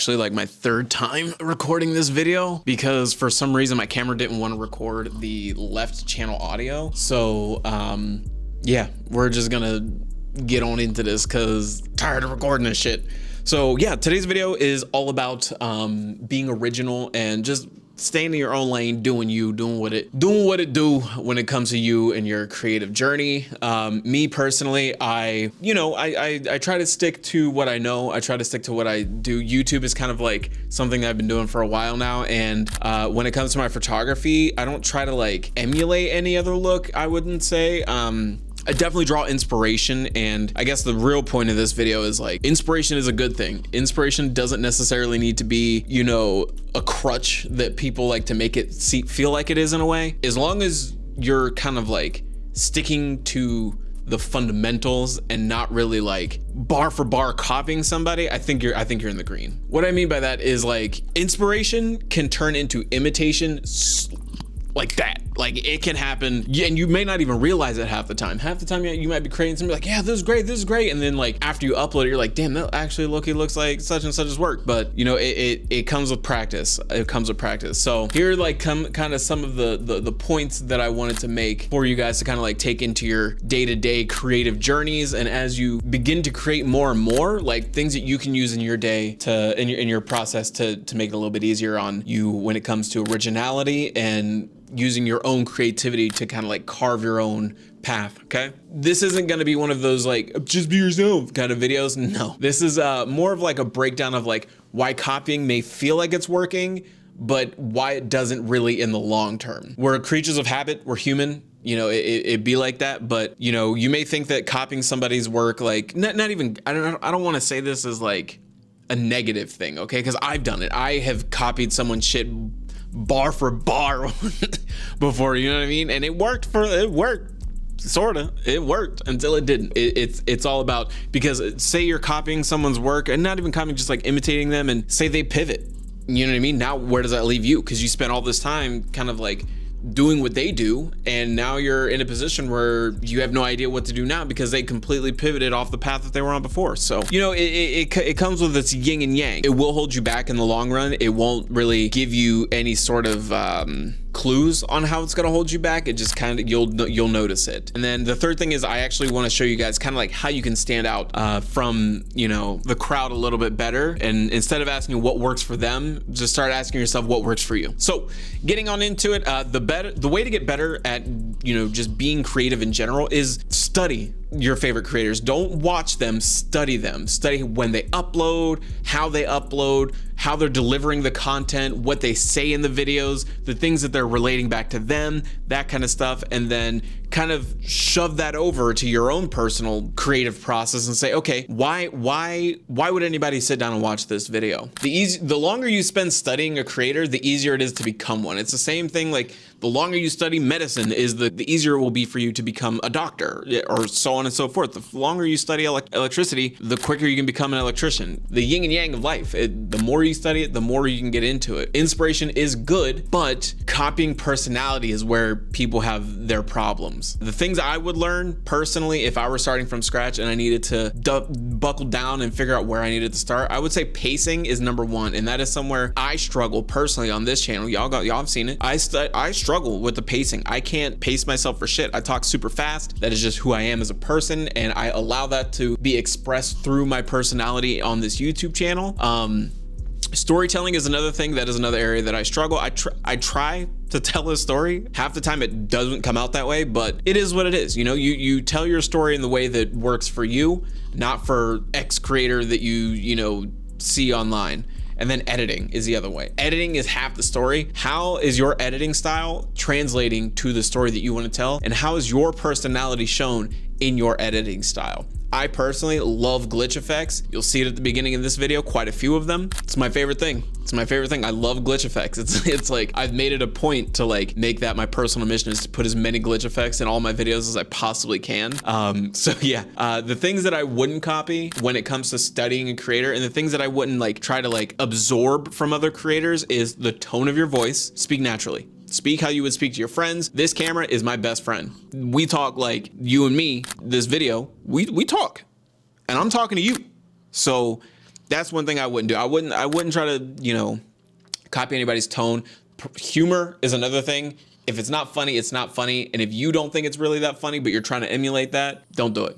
actually like my third time recording this video because for some reason my camera didn't want to record the left channel audio. So yeah, we're just gonna get on into this because tired of recording this shit. So yeah, today's video is all about being original and just staying in your own lane, doing you, doing what it do when it comes to you and your creative journey. Me personally, I try to stick to what I know. I try to stick to what I do. YouTube is kind of like something that I've been doing for a while now. And when it comes to my photography, I don't try to like emulate any other look, I wouldn't say. I definitely draw inspiration, and I guess the real point of this video is like inspiration is a good thing. Inspiration doesn't necessarily need to be, you know, a crutch that people like to make it feel like it is in a way. As long as you're kind of like sticking to the fundamentals and not really like bar for bar copying somebody, I think you're in the green. What I mean by that is like inspiration can turn into imitation like that. Like it can happen, and you may not even realize it half the time. Half the time you might be creating something like, yeah, this is great. And then like after you upload it, you're like, damn, that actually looks like such and such's work. But you know, it comes with practice. It comes with practice. So here like kind of some of the points that I wanted to make for you guys to kind of like take into your day-to-day creative journeys. And as you begin to create more and more, like things that you can use in your day in your process to make it a little bit easier on you when it comes to originality and using your own creativity to kind of like carve your own path. Okay, this isn't going to be one of those like just be yourself kind of videos. No, this is more of like a breakdown of like why copying may feel like it's working, but why it doesn't really in the long term. We're creatures of habit, we're human, you know, it be like that. But you know, you may think that copying somebody's work, like not even, I don't want to say this as like a negative thing, okay, because I've done it. I have copied someone's shit bar for bar before, you know what I mean? And it worked, sorta. It worked until it didn't. It's all about, because say you're copying someone's work, and not even copying, just like imitating them, and say they pivot, you know what I mean? Now where does that leave you? Because you spent all this time kind of like doing what they do, and now you're in a position where you have no idea what to do now because they completely pivoted off the path that they were on before. So you know, it comes with its yin and yang. It will hold you back in the long run. It won't really give you any sort of clues on how it's going to hold you back. It just kind of, you'll notice it. And then the third thing is I actually want to show you guys kind of like how you can stand out from, you know, the crowd a little bit better. And instead of asking what works for them, just start asking yourself what works for you. So getting on into it, the way to get better at, you know, just being creative in general is study your favorite creators. Don't watch them, study them. Study when they upload, how they're delivering the content, what they say in the videos, the things that they're relating back to them, that kind of stuff. And then kind of shove that over to your own personal creative process and say, okay, why would anybody sit down and watch this video? The longer you spend studying a creator, the easier it is to become one. It's the same thing, like the longer you study medicine is the easier it will be for you to become a doctor, or so on and so forth. The longer you study electricity, the quicker you can become an electrician. The yin and yang of life. The more you study it, the more you can get into it. Inspiration is good, but copying personality is where people have their problems. The things I would learn personally, if I were starting from scratch and I needed to buckle down and figure out where I needed to start, I would say pacing is number one. And that is somewhere I struggle personally on this channel. Y'all have seen it. I struggle with the pacing. I can't pace myself for shit. I talk super fast. That is just who I am as a person, and I allow that to be expressed through my personality on this YouTube channel. Storytelling is another thing. That is another area that I struggle. I try to tell a story. Half the time it doesn't come out that way, but it is what it is. You know, you tell your story in the way that works for you, not for X creator that you know, see online. And then editing is the other way. Editing is half the story. How is your editing style translating to the story that you want to tell? And how is your personality shown in your editing style? I personally love glitch effects. You'll see it at the beginning of this video, quite a few of them. It's my favorite thing. It's my favorite thing. I love glitch effects. It's like I've made it a point to like make that my personal mission, is to put as many glitch effects in all my videos as I possibly can. So yeah, the things that I wouldn't copy when it comes to studying a creator, and the things that I wouldn't like try to like absorb from other creators, is the tone of your voice. Speak naturally. Speak how you would speak to your friends. This camera is my best friend. We talk like you and me. This video, we talk, and I'm talking to you. So That's one thing I wouldn't do. I wouldn't try to, you know, copy anybody's tone. Humor is another thing. If it's not funny, it's not funny. And if you don't think it's really that funny, but you're trying to emulate that, don't do it.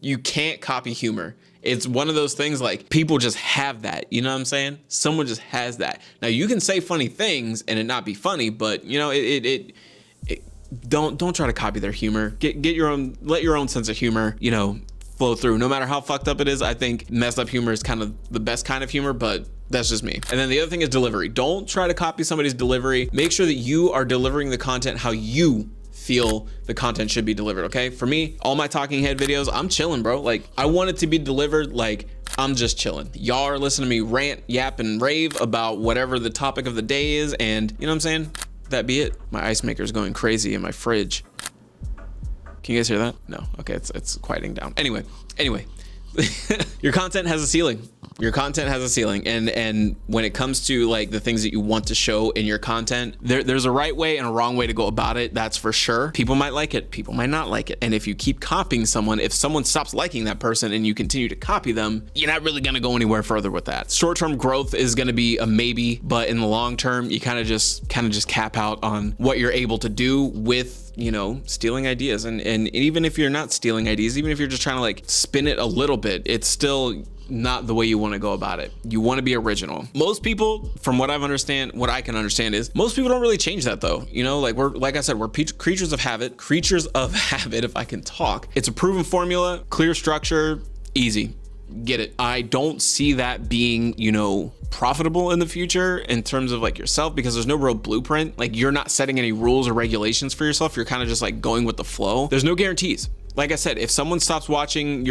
You can't copy humor. It's one of those things, like, people just have that, you know what I'm saying? Someone just has that. Now, you can say funny things and it not be funny, but you know, don't try to copy their humor. Get your own, let your own sense of humor, you know, flow through. No matter how fucked up it is, I think messed up humor is kind of the best kind of humor, but that's just me. And then the other thing is delivery. Don't try to copy somebody's delivery. Make sure that you are delivering the content how you feel the content should be delivered, okay? For me, all my talking head videos, I'm chilling, bro. Like, I want it to be delivered like I'm just chilling. Y'all are listening to me rant, yap, and rave about whatever the topic of the day is, and you know what I'm saying? That be it. My ice maker's going crazy in my fridge. Can you guys hear that? No. Okay, it's quieting down. Anyway, your content has a ceiling. Your content has a ceiling, and when it comes to like the things that you want to show in your content, there's a right way and a wrong way to go about it. That's for sure. People might like it, people might not like it. And if you keep copying someone, if someone stops liking that person and you continue to copy them, you're not really gonna go anywhere further with that. Short-term growth is gonna be a maybe, but in the long term, you kind of just cap out on what you're able to do with, you know, stealing ideas. And even if you're not stealing ideas, even if you're just trying to like spin it a little bit, it's still not the way you want to go about it. You want to be original. Most people, from what I can understand is most people don't really change that though. You know, like like I said, we're creatures of habit, if I can talk. It's a proven formula, clear structure, easy. Get it. I don't see that being, you know, profitable in the future in terms of like yourself, because there's no real blueprint. Like, you're not setting any rules or regulations for yourself. You're kind of just like going with the flow. There's no guarantees. Like I said, if someone stops watching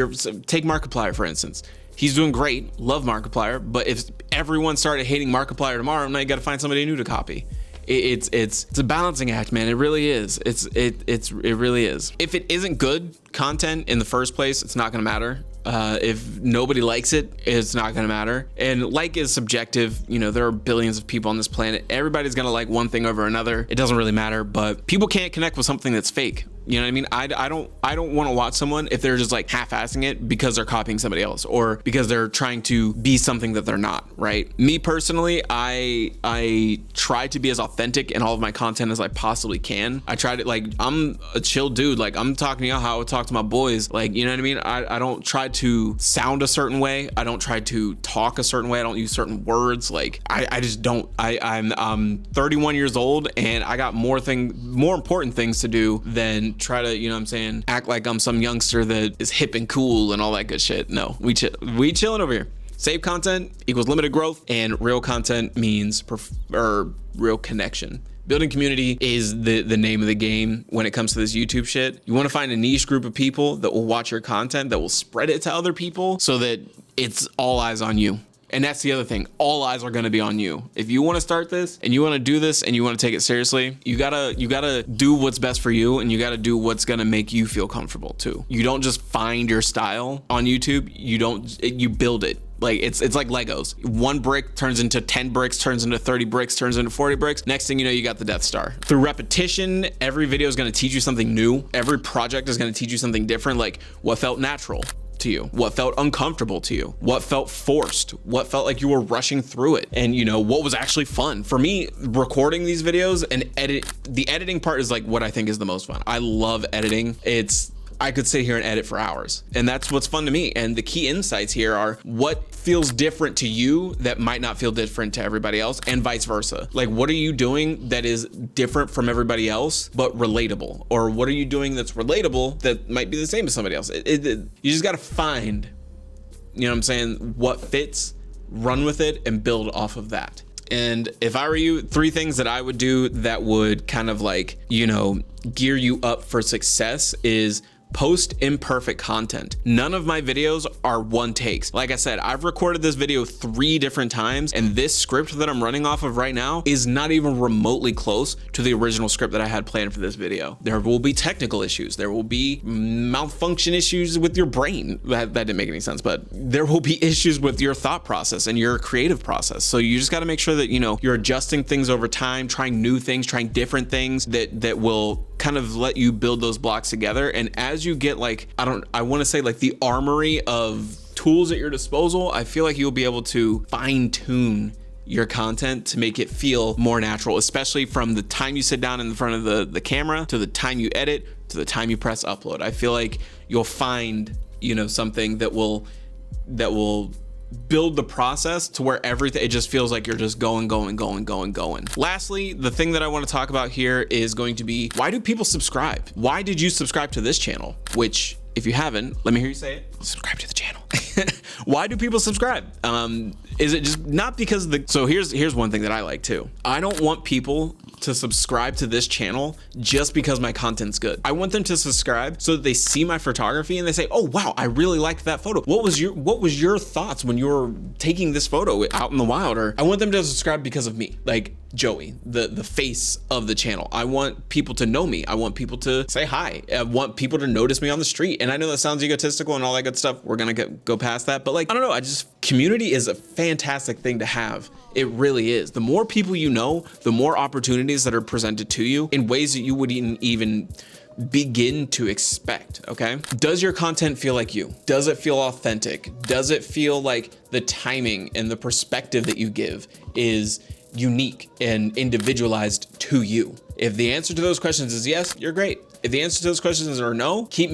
take Markiplier for instance, he's doing great, love Markiplier, but if everyone started hating Markiplier tomorrow, now you got to find somebody new to copy. It's a balancing act, man. It really is. It really is. If it isn't good content in the first place, it's not gonna matter. If nobody likes it, it's not gonna matter. And like is subjective. You know, there are billions of people on this planet. Everybody's gonna like one thing over another. It doesn't really matter, but people can't connect with something that's fake. You know what I mean? I don't want to watch someone if they're just like half-assing it because they're copying somebody else or because they're trying to be something that they're not, right? Me personally, I try to be as authentic in all of my content as I possibly can. I try to, like, I'm a chill dude. Like, I'm talking to y'all how I would talk to my boys. Like, you know what I mean? I don't try to sound a certain way. I don't try to talk a certain way. I don't use certain words. Like, I just don't. I'm 31 years old and I got more important things to do than try to, you know what I'm saying, act like I'm some youngster that is hip and cool and all that good shit. No, we chilling over here. Save content equals limited growth, and real content means real connection. Building community is the name of the game when it comes to this YouTube shit. You want to find a niche group of people that will watch your content, that will spread it to other people so that it's all eyes on you. And that's the other thing. All eyes are going to be on you. If you want to start this and you want to do this and you want to take it seriously, you gotta do what's best for you, and you gotta do what's going to make you feel comfortable too. You don't just find your style on YouTube. You build it. Like, it's like Legos. One brick turns into 10 bricks, turns into 30 bricks, turns into 40 bricks. Next thing you know, you got the Death Star. Through repetition, every video is going to teach you something new. Every project is going to teach you something different, like what felt natural to you, what felt uncomfortable to you, what felt forced, what felt like you were rushing through it, and you know, what was actually fun. For me, recording these videos and the editing part is like what I think is the most fun. I love editing. I could sit here and edit for hours, and that's what's fun to me. And the key insights here are what feels different to you that might not feel different to everybody else, and vice versa. Like, what are you doing that is different from everybody else but relatable? Or what are you doing that's relatable that might be the same as somebody else? You just got to find, you know what I'm saying, what fits, run with it, and build off of that. And if I were you, 3 things that I would do that would kind of like, you know, gear you up for success is post imperfect content. None of my videos are one takes. Like I said, I've recorded this video 3 different times, and this script that I'm running off of right now is not even remotely close to the original script that I had planned for this video. There will be technical issues. There will be malfunction issues with your brain. That didn't make any sense, but there will be issues with your thought process and your creative process. So you just got to make sure that, you know, you're adjusting things over time, trying new things, trying different things that will kind of let you build those blocks together. And as you get like, I want to say like the armory of tools at your disposal, I feel like you'll be able to fine tune your content to make it feel more natural, especially from the time you sit down in front of the camera to the time you edit to the time you press upload. I feel like you'll find, you know, something that will build the process to where everything, it just feels like you're just going. Lastly, the thing that I want to talk about here is going to be, why do people subscribe? Why did you subscribe to this channel? Which, if you haven't, let me hear you say it. Subscribe to the channel. Why do people subscribe? Is it just not because so here's one thing that I like too. I don't want people to subscribe to this channel just because my content's good. I want them to subscribe so that they see my photography and they say, oh wow, I really liked that photo. What was your thoughts when you were taking this photo out in the wild? Or I want them to subscribe because of me, like Joey, the face of the channel. I want people to know me. I want people to say hi. I want people to notice me on the street. And I know that sounds egotistical and all that good stuff. We're gonna go past that, but like, I don't know, community is a fantastic thing to have. It really is. The more people you know, the more opportunities that are presented to you in ways that you wouldn't even begin to expect, okay? Does your content feel like you? Does it feel authentic? Does it feel like the timing and the perspective that you give is unique and individualized to you? If the answer to those questions is yes, you're great. If the answer to those questions are no, keep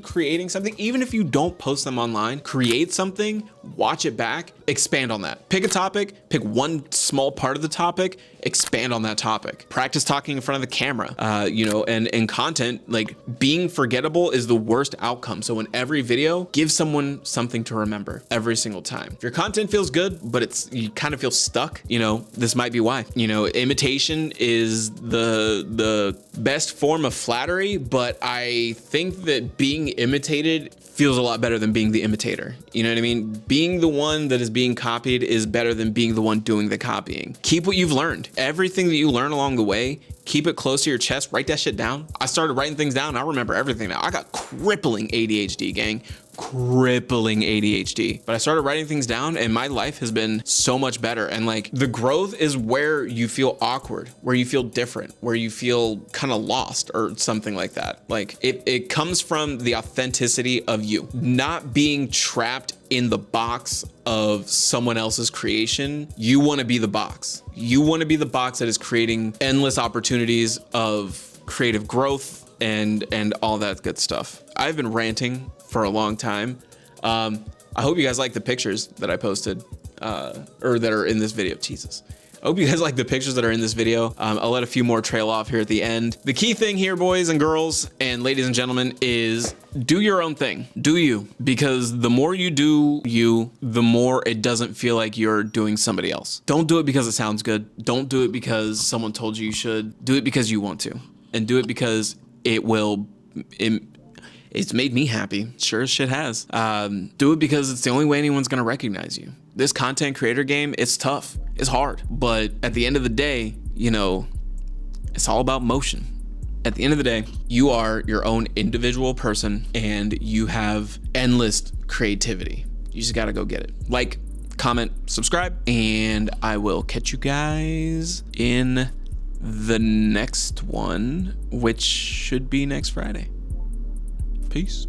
creating something. Even if you don't post them online, create something, watch it back, expand on that. Pick a topic, pick one small part of the topic, expand on that topic. Practice talking in front of the camera, you know, and content, like being forgettable is the worst outcome. So in every video, give someone something to remember every single time. If your content feels good, but you kind of feel stuck, you know, this might be why. You know, imitation is the best form of flattery, but I think that being imitated feels a lot better than being the imitator. You know what I mean? Being the one that is being copied is better than being the one doing the copying. Keep what you've learned. Everything that you learn along the way, keep it close to your chest, write that shit down. I started writing things down. I remember everything now. I got crippling ADHD, gang. Crippling ADHD. But I started writing things down and my life has been so much better. And like the growth is where you feel awkward, where you feel different, where you feel kind of lost or something like that. Like it comes from the authenticity of you, not being trapped in the box of someone else's creation. You want to be the box. You want to be the box that is creating endless opportunities of creative growth and all that good stuff. I've been ranting for a long time. I hope you guys like the pictures that I posted or that are in this video. Jesus. I hope you guys like the pictures that are in this video. I'll let a few more trail off here at the end. The key thing here, boys and girls and ladies and gentlemen, is do your own thing. Do you, because the more you do you, the more it doesn't feel like you're doing somebody else. Don't do it because it sounds good. Don't do it because someone told you you should. Do it because you want to, and do it because it's made me happy. Sure as shit has. Do it because it's the only way anyone's gonna recognize you. This content creator game, it's tough, it's hard, but at the end of the day, you know, it's all about motion. At the end of the day, you are your own individual person and you have endless creativity. You just gotta go get it. Like, comment, subscribe, and I will catch you guys in the next one, which should be next Friday. Peace.